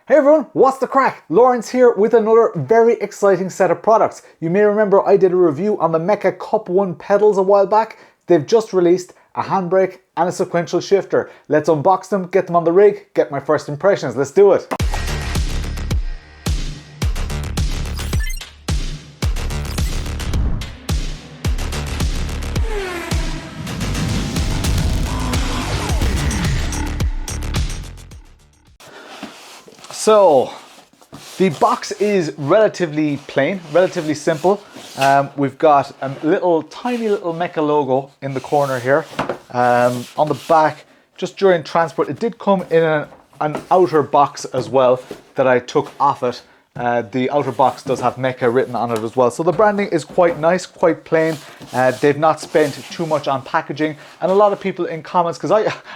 Hey everyone, what's the crack? Lawrence here with another very exciting set of products. You may remember I did a review on the MECA Cup 1 pedals a while back. They've just released a handbrake and a sequential shifter. Let's unbox them, get them on the rig, get my first impressions. Let's do it. So, the box is relatively plain, relatively simple. We've got a tiny little MECA logo in the corner here. On the back, just during transport, it did come in an outer box as well that I took off it. The outer box does have MECA written on it as well. So the branding is quite nice, quite plain. They've not spent too much on packaging. And a lot of people in comments, because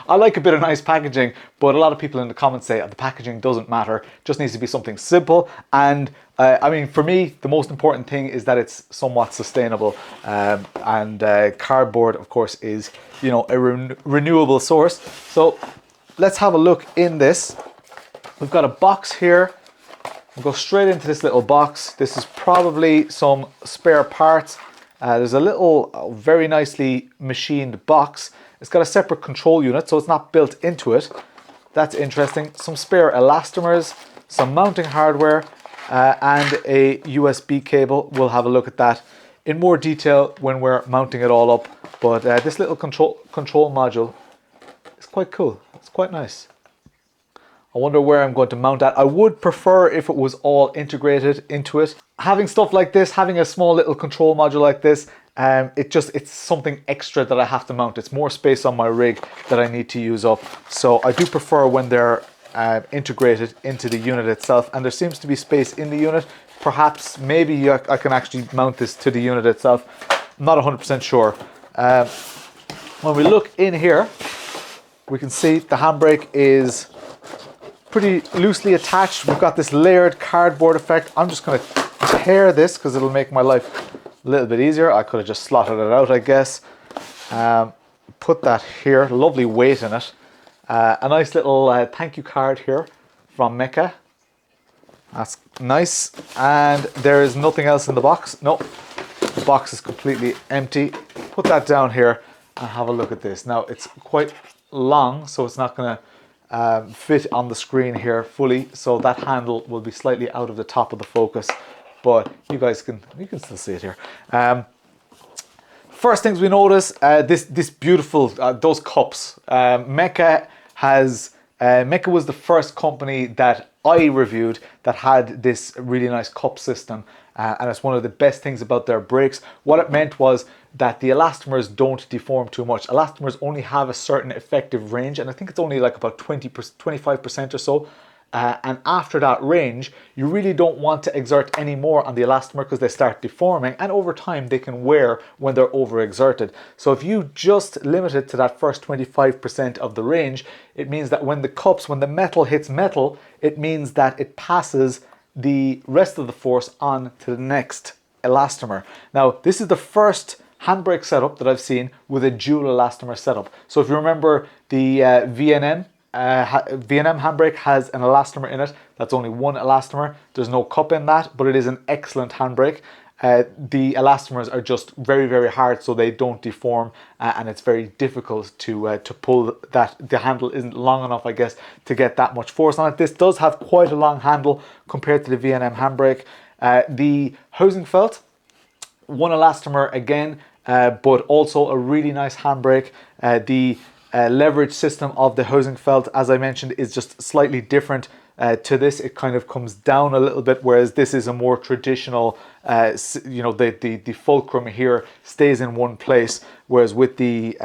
I like a bit of nice packaging, but a lot of people in the comments say the packaging doesn't matter. Just needs to be something simple. And I mean, for me, the most important thing is that it's somewhat sustainable. Cardboard, of course, is, you know, a renewable source. So let's have a look in this. We've got a box here. We'll go straight into this little box. This is probably some spare parts. There's a little very nicely machined box. It's got a separate control unit, so it's not built into it. That's interesting. Some spare elastomers, some mounting hardware, and a USB cable. We'll have a look at that in more detail when we're mounting it all up. But this little control module is quite cool. It's quite nice. I wonder where I'm going to mount that. I would prefer if it was all integrated into it. Having stuff like this, having a small little control module like this, it's something extra that I have to mount. It's more space on my rig that I need to use up. So I do prefer when they're integrated into the unit itself, and there seems to be space in the unit. Perhaps, maybe I can actually mount this to the unit itself. I'm not 100% sure. When we look in here, we can see the handbrake is pretty loosely attached. We've got this layered cardboard effect. I'm just going to tear this because it'll make my life a little bit easier. I could have just slotted it out, I guess. Put that here. Lovely weight in it. A nice little thank you card here from MECA. That's nice. And there is nothing else in the box. Nope. The box is completely empty. Put that down here and have a look at this. Now, it's quite long, so it's not going to fit on the screen here fully, so that handle will be slightly out of the top of the focus, but you can still see it here. First things we notice, this beautiful those cups. MECA was the first company that I reviewed that had this really nice cup system, and it's one of the best things about their brakes. What it meant was that the elastomers don't deform too much. Elastomers only have a certain effective range, and I think it's only like about 25% or so. And after that range, you really don't want to exert any more on the elastomer because they start deforming, and over time they can wear when they're overexerted. So if you just limit it to that first 25% of the range, it means that when the metal hits metal, it means that it passes the rest of the force on to the next elastomer. Now, this is the first handbrake setup that I've seen with a dual elastomer setup. So if you remember, the V&M handbrake has an elastomer in it. That's only one elastomer. There's no cup in that, but it is an excellent handbrake. The elastomers are just very, very hard, so they don't deform, and it's very difficult to pull that. The handle isn't long enough, I guess, to get that much force on it. This does have quite a long handle compared to the V&M handbrake. The housing felt, one elastomer again, but also a really nice handbrake. The leverage system of the housing felt, as I mentioned, is just slightly different to this. It kind of comes down a little bit, whereas this is a more traditional, you know, the fulcrum here stays in one place, whereas with the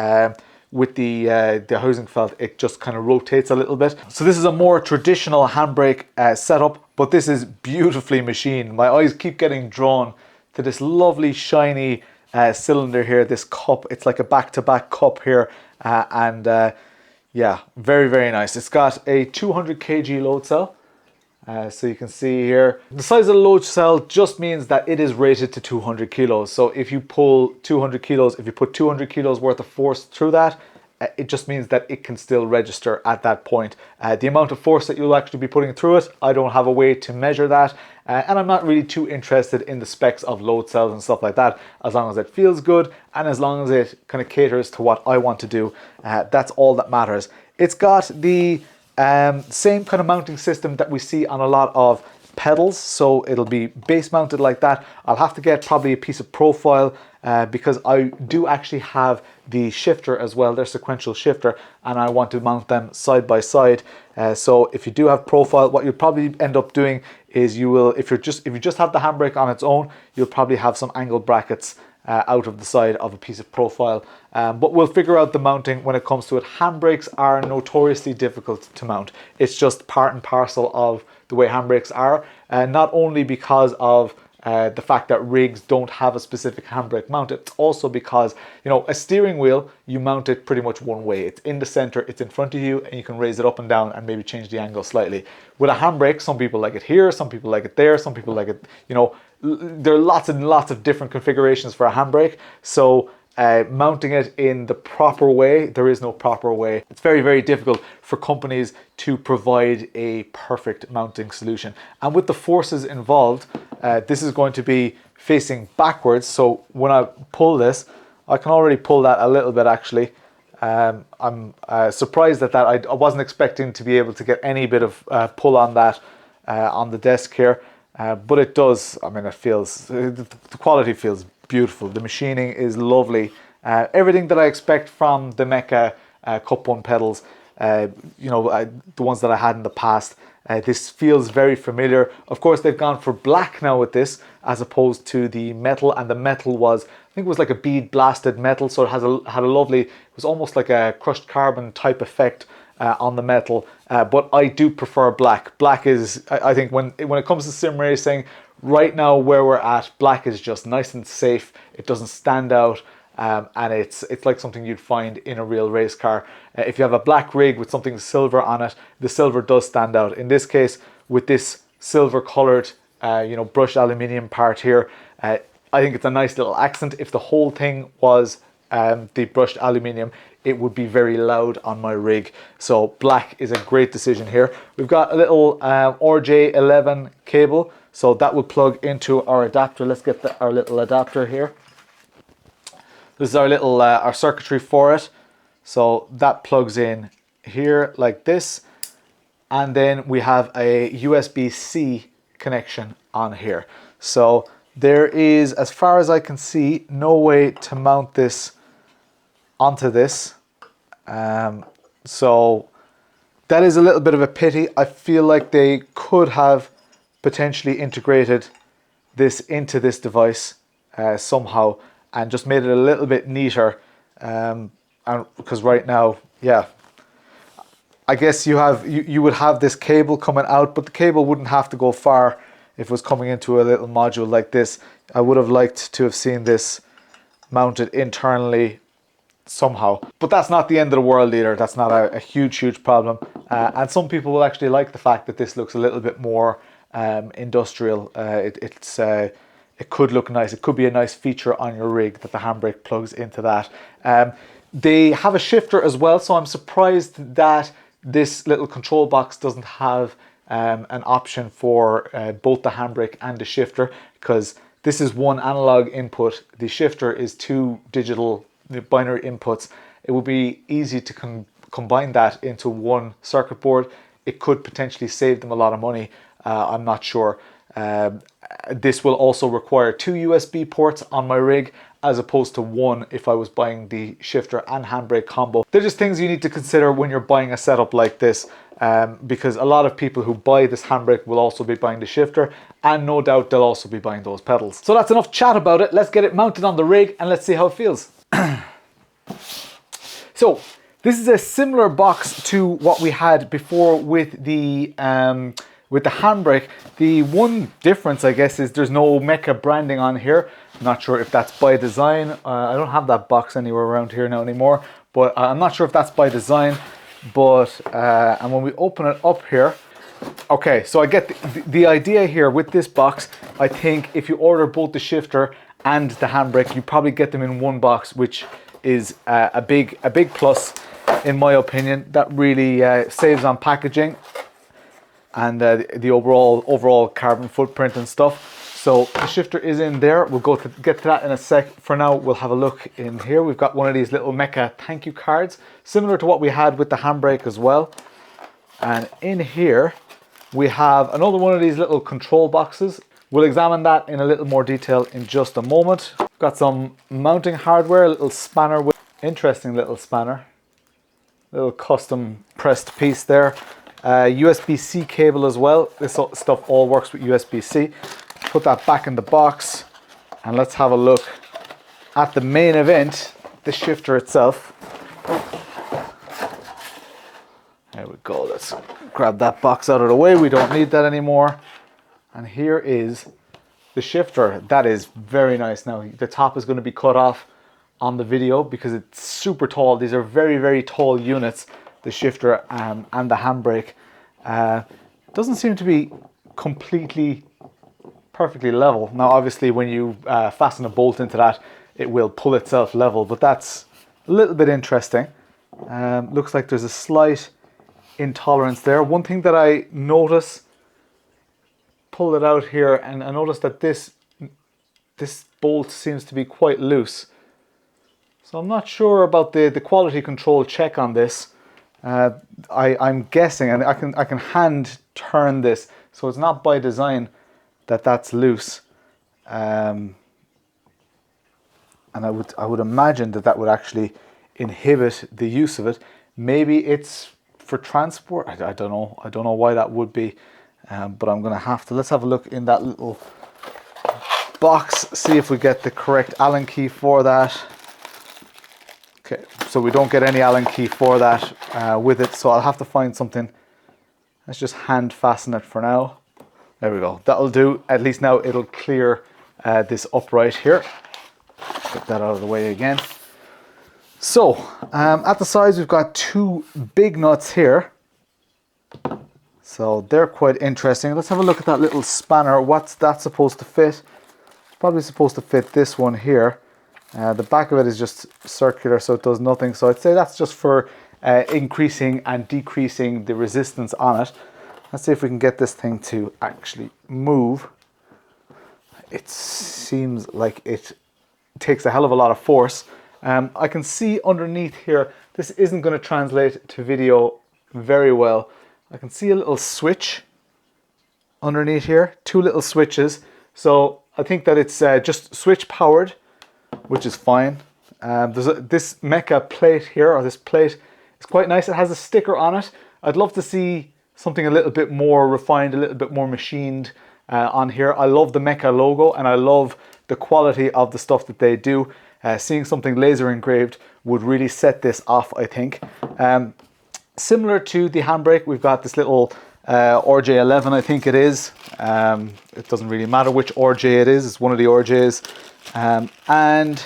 housing felt, it just kind of rotates a little bit. So this is a more traditional handbrake setup, but this is beautifully machined. My eyes keep getting drawn to this lovely shiny cylinder here, this cup. It's like a back-to-back cup here, yeah, very, very nice. It's got a 200 kg load cell, so you can see here the size of the load cell just means that it is rated to 200 kilos. So if you pull 200 kilos, if you put 200 kilos worth of force through that, it just means that it can still register at that point. The amount of force that you'll actually be putting through it, I don't have a way to measure that, and I'm not really too interested in the specs of load cells and stuff like that. As long as it feels good and as long as it kind of caters to what I want to do, that's all that matters. It's got the same kind of mounting system that we see on a lot of pedals, so it'll be base mounted like that. I'll have to get probably a piece of profile because I do actually have the shifter as well, their sequential shifter, and I want to mount them side by side. So if you do have profile, what you'll probably end up doing is you will, if you just have the handbrake on its own, you'll probably have some angle brackets out of the side of a piece of profile, but we'll figure out the mounting when it comes to it. Handbrakes are notoriously difficult to mount. It's just part and parcel of the way handbrakes are, not only because of the fact that rigs don't have a specific handbrake mount, it's also because, you know, a steering wheel, you mount it pretty much one way. It's in the center, it's in front of you, and you can raise it up and down and maybe change the angle slightly. With a handbrake, some people like it here, some people like it there, some people like it, you know, there are lots and lots of different configurations for a handbrake. So mounting it in the proper way, there is no proper way. It's very, very difficult for companies to provide a perfect mounting solution. And with the forces involved, this is going to be facing backwards. So when I pull this, I can already pull that a little bit actually. I'm surprised at that. I wasn't expecting to be able to get any bit of pull on that on the desk here. But it does. I mean, it feels, the quality feels beautiful. The machining is lovely. Everything that I expect from the MECA Cup 1 pedals, you know, the ones that I had in the past, this feels very familiar. Of course, they've gone for black now with this, as opposed to the metal, and the metal was, I think it was like a bead blasted metal, so it had a lovely, it was almost like a crushed carbon type effect on the metal, but I do prefer black. Black is, I think when it comes to sim racing, right now where we're at, black is just nice and safe. It doesn't stand out, and it's like something you'd find in a real race car. If you have a black rig with something silver on it, the silver does stand out. In this case, with this silver colored, you know, brushed aluminium part here, I think it's a nice little accent. If the whole thing was the brushed aluminium, it would be very loud on my rig. So black is a great decision here. We've got a little RJ11 cable, so that will plug into our adapter. Let's get our little adapter here. This is our little our circuitry for it. So that plugs in here like this, and then we have a USB-C connection on here. So there is, as far as I can see, no way to mount this onto this. So that is a little bit of a pity. I feel like they could have potentially integrated this into this device somehow and just made it a little bit neater, and because right now, yeah, I guess you would have this cable coming out, but the cable wouldn't have to go far if it was coming into a little module like this. I would have liked to have seen this mounted internally somehow, but that's not the end of the world either. That's not a huge problem, and some people will actually like the fact that this looks a little bit more industrial. It could look nice. It could be a nice feature on your rig that the handbrake plugs into that. They have a shifter as well, so I'm surprised that this little control box doesn't have an option for both the handbrake and the shifter, because this is one analog input. The shifter is two digital binary inputs. It would be easy to combine that into one circuit board. It could potentially save them a lot of money. I'm not sure. This will also require two USB ports on my rig, as opposed to one if I was buying the shifter and handbrake combo. They're just things you need to consider when you're buying a setup like this, because a lot of people who buy this handbrake will also be buying the shifter, and no doubt they'll also be buying those pedals. So that's enough chat about it. Let's get it mounted on the rig and let's see how it feels. So this is a similar box to what we had before with the handbrake. The one difference, I guess, is there's no MECA branding on here. I'm not sure if that's by design. I don't have that box anywhere around here now anymore, but I'm not sure if that's by design. But and when we open it up here, okay, so I get the idea here with this box. I think if you order both the shifter and the handbrake, you probably get them in one box, which is a big plus in my opinion. That really saves on packaging and the overall carbon footprint and stuff. So the shifter is in there. We'll get to that in a sec. For now, we'll have a look in here. We've got one of these little MECA thank you cards, similar to what we had with the Handbrake as well. And in here, we have another one of these little control boxes. We'll examine that in a little more detail in just a moment. Got some mounting hardware, a little spanner, with interesting little spanner. Little custom pressed piece there. USB-C cable as well. This stuff all works with USB-C. Put that back in the box and let's have a look at the main event, the shifter itself. There we go. Let's grab that box out of the way. We don't need that anymore. And here is the shifter. That is very nice. Now the top is going to be cut off on the video because it's super tall. These are very, very tall units, the shifter and the Handbrake. Doesn't seem to be completely perfectly level. Now obviously when you fasten a bolt into that, it will pull itself level, but that's a little bit interesting. Looks like there's a slight intolerance there. One thing that I notice, pull it out here, and I noticed that this bolt seems to be quite loose. So I'm not sure about the quality control check on this. I'm guessing, and I can hand turn this, so it's not by design that that's loose. And I would imagine that would actually inhibit the use of it. Maybe it's for transport. I don't know. I don't know why that would be. But I'm gonna have to. Let's have a look in that little box. See if we get the correct Allen key for that. Okay, so we don't get any Allen key for that with it. So I'll have to find something. Let's just hand fasten it for now. There we go. That'll do. At least now it'll clear this upright here. Get that out of the way again. So at the sides we've got two big nuts here. So they're quite interesting. Let's have a look at that little spanner. What's that supposed to fit? It's probably supposed to fit this one here. The back of it is just circular, so it does nothing. So I'd say that's just for increasing and decreasing the resistance on it. Let's see if we can get this thing to actually move. It seems like it takes a hell of a lot of force. I can see underneath here, this isn't going to translate to video very well. I can see a little switch underneath here, two little switches. So I think that it's just switch powered, which is fine. There's this MECA plate here, or this plate is quite nice. It has a sticker on it. I'd love to see something a little bit more refined, a little bit more machined on here. I love the MECA logo and I love the quality of the stuff that they do. Seeing something laser engraved would really set this off, I think. Similar to the Handbrake, we've got this little RJ11, I think it is. It doesn't really matter which RJ it is, it's one of the RJs. And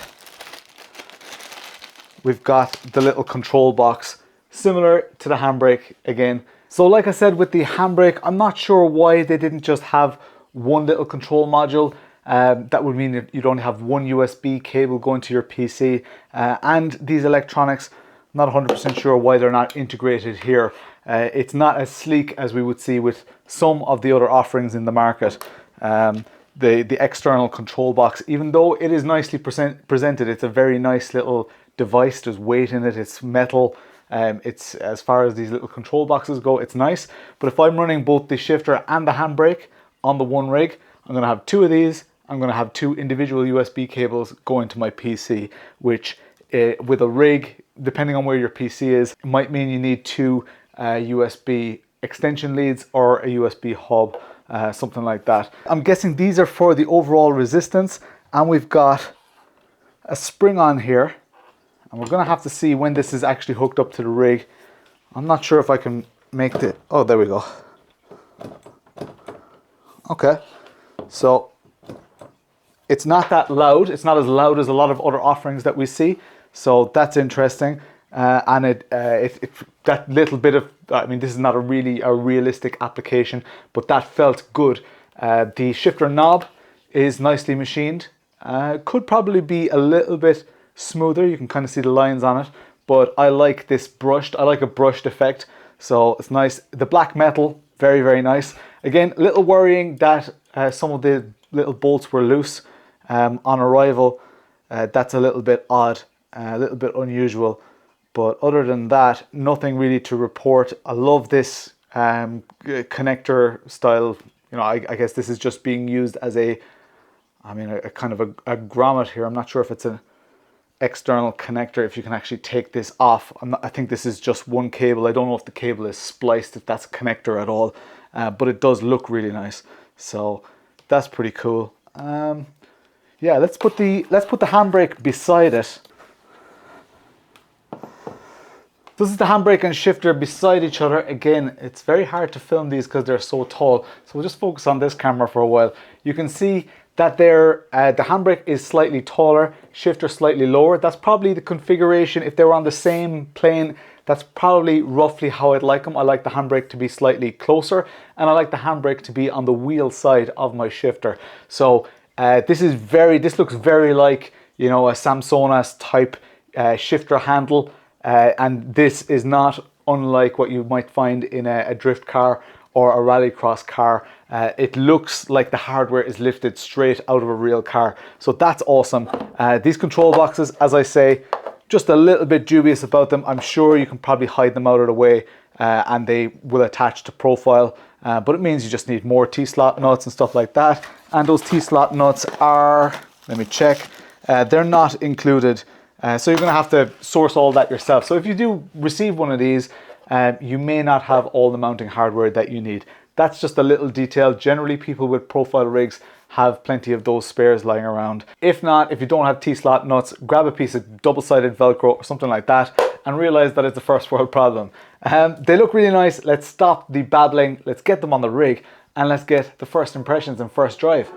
we've got the little control box, similar to the Handbrake again. So like I said with the Handbrake, I'm not sure why they didn't just have one little control module. That would mean that you'd only have one USB cable going to your PC. And these electronics, not 100% sure why they're not integrated here. It's not as sleek as we would see with some of the other offerings in the market. The external control box, even though it is nicely presented, it's a very nice little device. There's weight in it, it's metal. It's, as far as these little control boxes go, it's nice. But if I'm running both the shifter and the Handbrake on the one rig, I'm gonna have two of these. I'm gonna have two individual USB cables going to my PC, which with a rig, depending on where your PC is, it might mean you need two USB extension leads or a USB hub, something like that. I'm guessing these are for the overall resistance, and we've got a spring on here, and we're gonna have to see when this is actually hooked up to the rig. I'm not sure if I can make the, oh, there we go. Okay, so it's not that loud. It's not as loud as a lot of other offerings that we see. So that's interesting. And that little bit of, I mean, this is not a realistic application, but that felt good. The shifter knob is nicely machined. Could probably be a little bit smoother. You can kind of see the lines on it, but I like this brushed. I like a brushed effect, so it's nice. The black metal, very, very nice. Again, a little worrying that some of the little bolts were loose on arrival. That's a little bit odd, a little bit unusual, but other than that, nothing really to report. I love this connector style. You know, I guess this is just being used as a kind of a grommet here. I'm not sure if it's an external connector, if you can actually take this off. I think this is just one cable. I don't know if the cable is spliced, if that's a connector at all, but it does look really nice. So that's pretty cool. Yeah, let's put the handbrake beside it. This is the handbrake and shifter beside each other. Again, it's very hard to film these because they're so tall. So we'll just focus on this camera for a while. You can see that the handbrake is slightly taller, shifter slightly lower. That's probably the configuration. If they were on the same plane, that's probably roughly how I'd like them. I like the handbrake to be slightly closer, and I like the handbrake to be on the wheel side of my shifter. So this looks very like, you know, a Samsonas type shifter handle. And this is not unlike what you might find in a drift car or a rallycross car. It looks like the hardware is lifted straight out of a real car. So that's awesome. These control boxes, as I say, just a little bit dubious about them. I'm sure you can probably hide them out of the way and they will attach to profile. But it means you just need more T-slot nuts and stuff like that. And those T-slot nuts are, let me check, they're not included. So you're going to have to source all that yourself. So if you do receive one of these, you may not have all the mounting hardware that you need. That's just a little detail. Generally, people with profile rigs have plenty of those spares lying around. If not, if you don't have T-slot nuts, grab a piece of double-sided Velcro or something like that and realize that it's a first world problem. They look really nice. Let's stop the babbling. Let's get them on the rig and let's get the first impressions and first drive.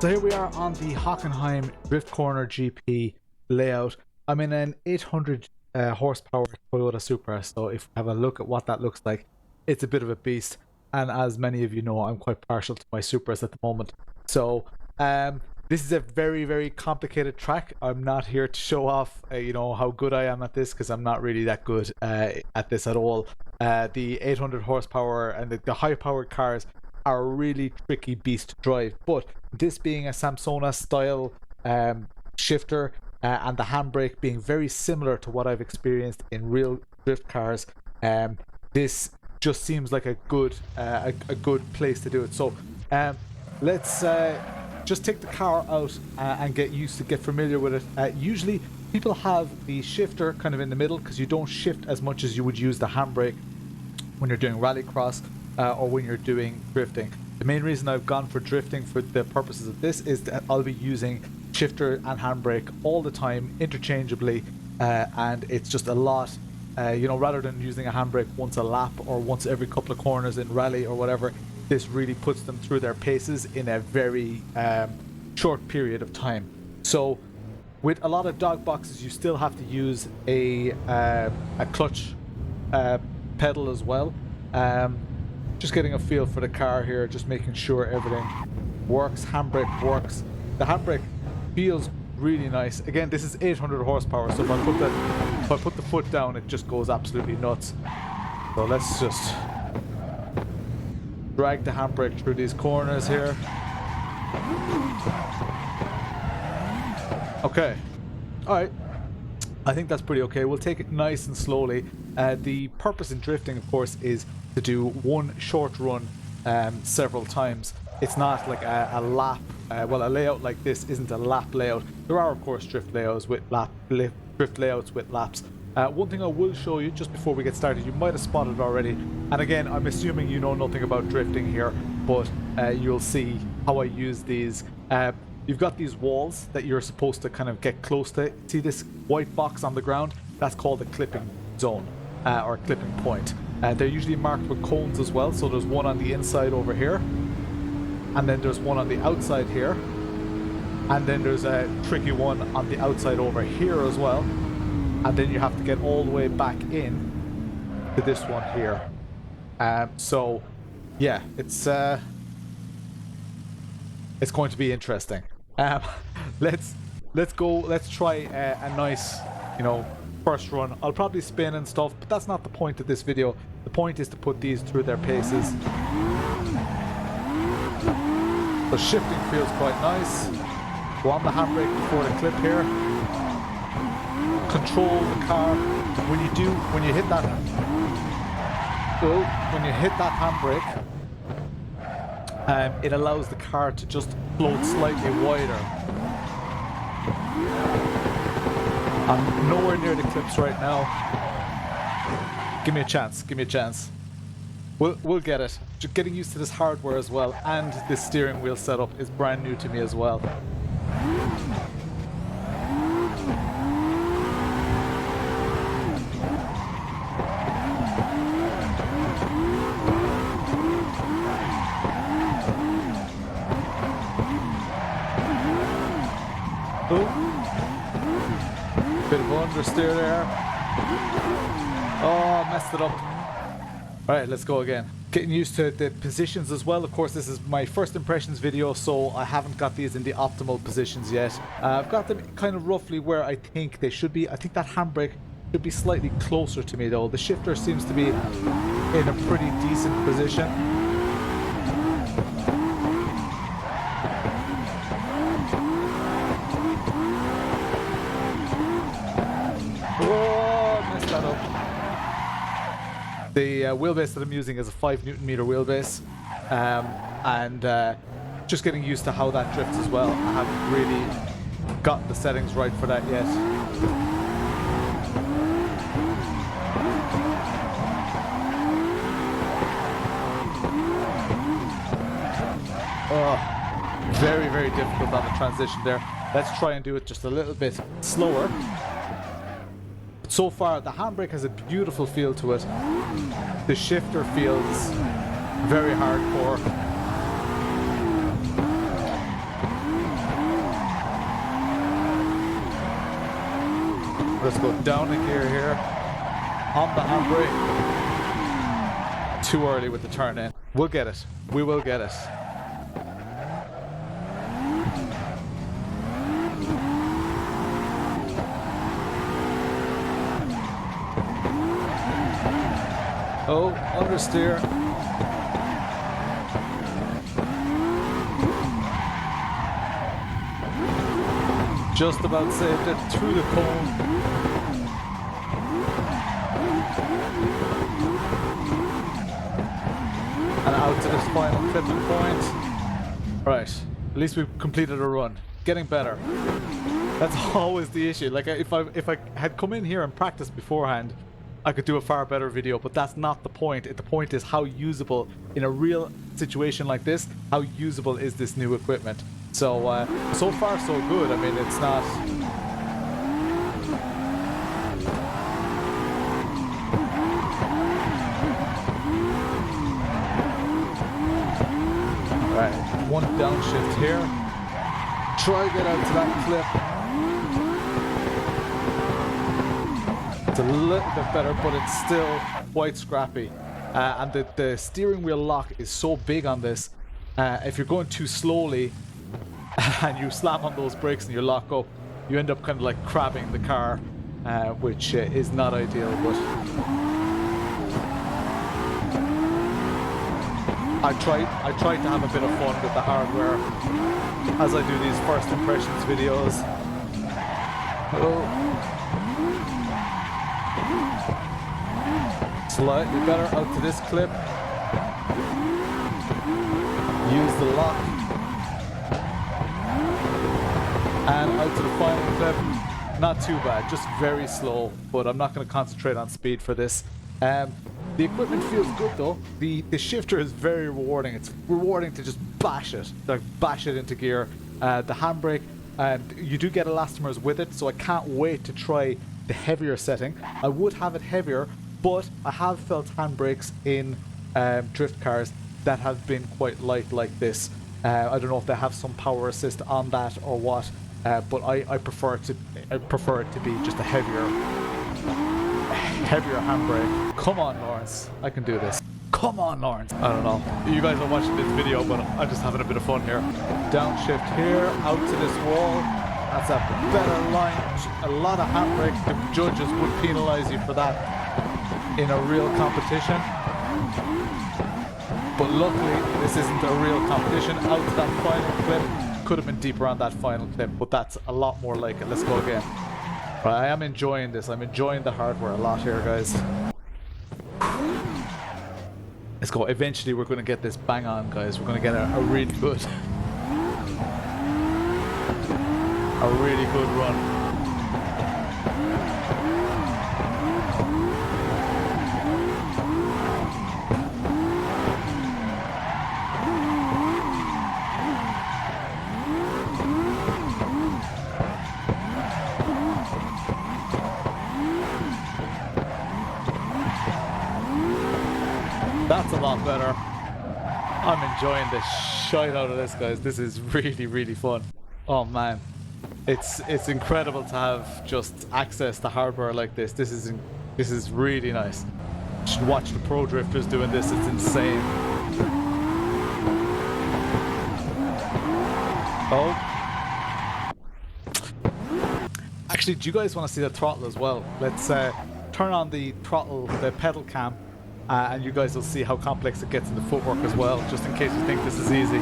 So here we are on the Hockenheim Drift Corner GP layout. I'm in an 800 horsepower Toyota Supra, so if we have a look at what that looks like, it's a bit of a beast. And as many of you know, I'm quite partial to my Supras at the moment. So this is a very, very complicated track. I'm not here to show off, you know, how good I am at this, because I'm not really that good at this at all. The 800 horsepower and the high-powered cars are a really tricky beast to drive, but this being a Samsona style shifter and the handbrake being very similar to what I've experienced in real drift cars, this just seems like a good place to do it. So let's just take the car out and get familiar with it. Usually people have the shifter kind of in the middle because you don't shift as much as you would use the handbrake when you're doing rallycross or when you're doing drifting. The main reason I've gone for drifting for the purposes of this is that I'll be using shifter and handbrake all the time interchangeably, and it's just a lot, you know, rather than using a handbrake once a lap or once every couple of corners in rally or whatever. This really puts them through their paces in a very short period of time. So with a lot of dog boxes, you still have to use a clutch pedal as well. Just getting a feel for the car here, just making sure everything works. Handbrake works. The handbrake feels really nice. Again, this is 800 horsepower, so if I put the foot down, it just goes absolutely nuts. So let's just drag the handbrake through these corners here. Okay. Alright. I think that's pretty okay. We'll take it nice and slowly. The purpose in drifting, of course, is to do one short run several times. It's not like a lap. Well, a layout like this isn't a lap layout. There are, of course, drift layouts with laps. One thing I will show you just before we get started, you might have spotted already, and again, I'm assuming you know nothing about drifting here, but you'll see how I use these. You've got these walls that you're supposed to kind of get close to. See this white box on the ground? That's called a clipping zone, or clipping point. They're usually marked with cones as well, so there's one on the inside over here, and then there's one on the outside here, and then there's a tricky one on the outside over here as well, and then you have to get all the way back in to this one here. So yeah, it's going to be interesting. Let's try a nice, first run. I'll probably spin and stuff, but that's not the point of this video. The point is to put these through their paces. The shifting feels quite nice. Go on the handbrake before the clip here. Control the car. When you hit that handbrake, it allows the car to just float slightly wider. I'm nowhere near the clips right now. Give me a chance. Give me a chance. We'll get it. Just getting used to this hardware as well, and this steering wheel setup is brand new to me as well. Bit of understeer there. Oh, messed it up. Alright, let's go again. Getting used to the positions as well. Of course, this is my first impressions video, so I haven't got these in the optimal positions yet. I've got them kind of roughly where I think they should be. I think that handbrake should be slightly closer to me though. The shifter seems to be in a pretty decent position. The wheelbase that I'm using is a 5 Newton meter wheelbase, and just getting used to how that drifts as well. I haven't really got the settings right for that yet. Oh, very, very difficult on the transition there. Let's try and do it just a little bit slower. So far, the handbrake has a beautiful feel to it. The shifter feels very hardcore. Let's go down a gear here. On the handbrake. Too early with the turn in. We'll get it. We will get it. Oh, understeer. Just about saved it through the cone. And out to this final clipping point. Right, at least we've completed a run. Getting better. That's always the issue. Like if I had come in here and practiced beforehand, I could do a far better video, but that's not the point. The point is how usable, in a real situation like this, how usable is this new equipment. So, so far so good. I mean, it's not... Alright, one downshift here. Try to get out to that clip. It's a little bit better, but it's still quite scrappy. And the steering wheel lock is so big on this. If you're going too slowly and you slam on those brakes and you lock up, you end up kind of like crabbing the car, which is not ideal, but I tried to have a bit of fun with the hardware as I do these first impressions videos. Slightly better out to this clip. Use the lock. And out to the final clip. Not too bad, just very slow, but I'm not going to concentrate on speed for this. The equipment feels good though. The shifter is very rewarding. It's rewarding to just bash it, like bash it into gear. The handbrake, you do get elastomers with it, so I can't wait to try the heavier setting. I would have it heavier, but I have felt handbrakes in drift cars that have been quite light like this. I don't know if they have some power assist on that or what, but I prefer it to be just a heavier handbrake. Come on, Lawrence, I can do this. Come on, Lawrence. I don't know. You guys are watching this video, but I'm just having a bit of fun here. Downshift here, out to this wall. That's a better line. A lot of handbrake. The judges would penalise you for that in a real competition. But luckily, this isn't a real competition. Out to that final clip. Could have been deeper on that final clip, but that's a lot more like it. Let's go again. Right, I am enjoying this. I'm enjoying the hardware a lot here, guys. Let's go. Eventually, we're going to get this bang on, guys. We're going to get a really good run. That's a lot better. I'm enjoying the shite out of this, guys. This is really, really fun. Oh man, it's incredible to have just access to hardware like this. This is really nice. You should watch the pro drifters doing this. It's insane. Oh. Actually, do you guys want to see the throttle as well? Let's turn on the throttle, the pedal cam. And you guys will see how complex it gets in the footwork as well, just in case you think this is easy.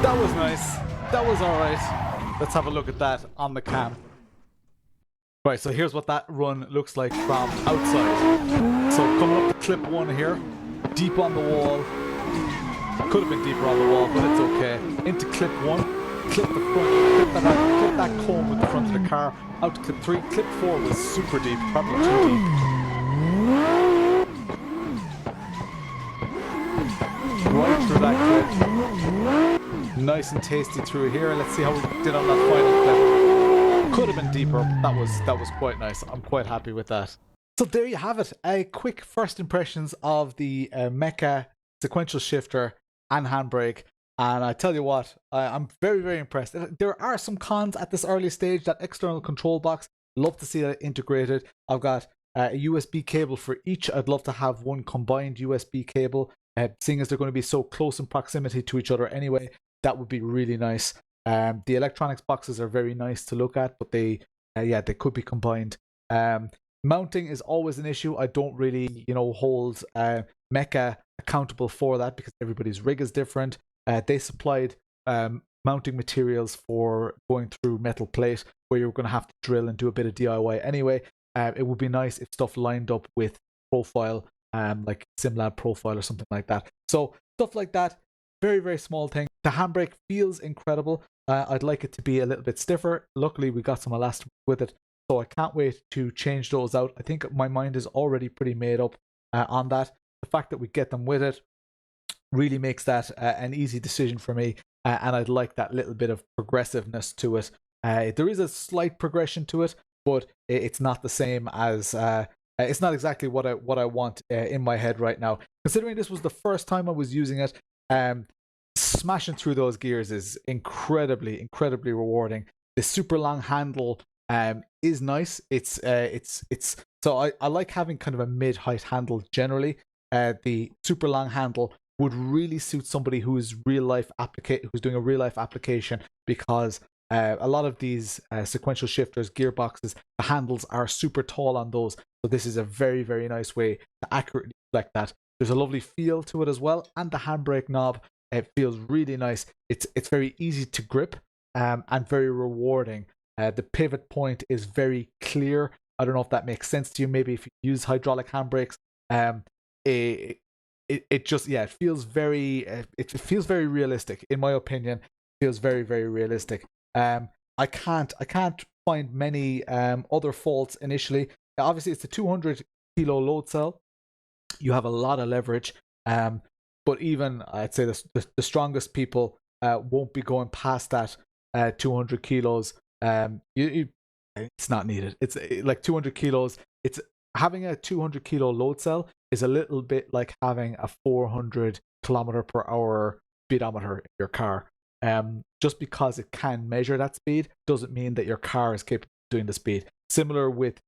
That was nice. That was alright. Let's have a look at that on the cam. Right, so here's what that run looks like from outside. So coming up to clip 1 here, deep on the wall. Could have been deeper on the wall, but it's okay. Into clip 1, clip the front, clip that cone with the front of the car. Out to clip 3. Clip 4 was super deep, probably too deep. Right through that clip. Nice and tasty through here. Let's see how we did on that final clip. Could have been deeper, but that was quite nice. I'm quite happy with that. So there you have it. A quick first impressions of the MECA sequential shifter and handbrake. And I tell you what, I'm very, very impressed. There are some cons at this early stage. That external control box, love to see that integrated. I've got a USB cable for each. I'd love to have one combined USB cable. Seeing as they're going to be so close in proximity to each other anyway, that would be really nice. The electronics boxes are very nice to look at, but they could be combined. Mounting is always an issue. I don't really, hold MECA accountable for that because everybody's rig is different. They supplied mounting materials for going through metal plate, where you're going to have to drill and do a bit of DIY anyway. It would be nice if stuff lined up with profile, like SimLab profile or something like that. So stuff like that, very, very small thing. The handbrake feels incredible. I'd like it to be a little bit stiffer. Luckily, we got some elastic with it, so I can't wait to change those out. I think my mind is already pretty made up on that. The fact that we get them with it really makes that an easy decision for me, and I'd like that little bit of progressiveness to it. There is a slight progression to it, but it's not the same as It's not exactly what I want in my head right now. Considering this was the first time I was using it, smashing through those gears is incredibly rewarding. The super long handle is nice. It's so I like having kind of a mid-height handle generally. The super long handle would really suit somebody who's doing a real life application, because a lot of these sequential shifters, gearboxes, the handles are super tall on those. So this is a very nice way to accurately reflect that. There's a lovely feel to it as well, and the handbrake knob, it feels really nice. It's very easy to grip and very rewarding. The pivot point is very clear. I don't know if that makes sense to you. Maybe if you use hydraulic handbrakes, it just, yeah, it feels very realistic in my opinion. It feels very realistic. I can't find many other faults initially. Obviously, it's a 200 kilo load cell. You have a lot of leverage, but even I'd say the strongest people won't be going past that 200 kilos. It's not needed. It's like 200 kilos. It's having a 200 kilo load cell is a little bit like having a 400 kilometer per hour speedometer in your car. Just because it can measure that speed doesn't mean that your car is capable of doing the speed. Similar with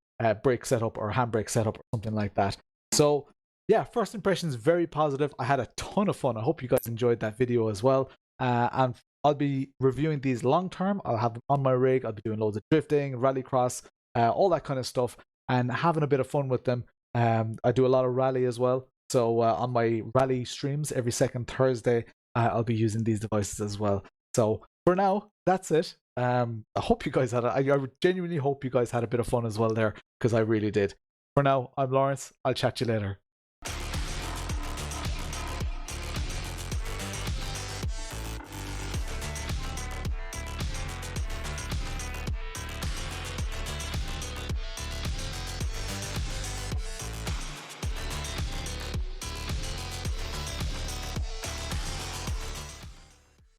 brake setup or handbrake setup or something like that. So yeah, first impressions very positive. I had a ton of fun. I hope you guys enjoyed that video as well. And I'll be reviewing these long term. I'll have them on my rig. I'll be doing loads of drifting, rallycross, all that kind of stuff, and having a bit of fun with them. I do a lot of rally as well. So on my rally streams every second Thursday, I'll be using these devices as well. So for now, that's it. I hope you guys I genuinely hope you guys had a bit of fun as well there, because I really did. For now, I'm Lawrence. I'll chat to you later.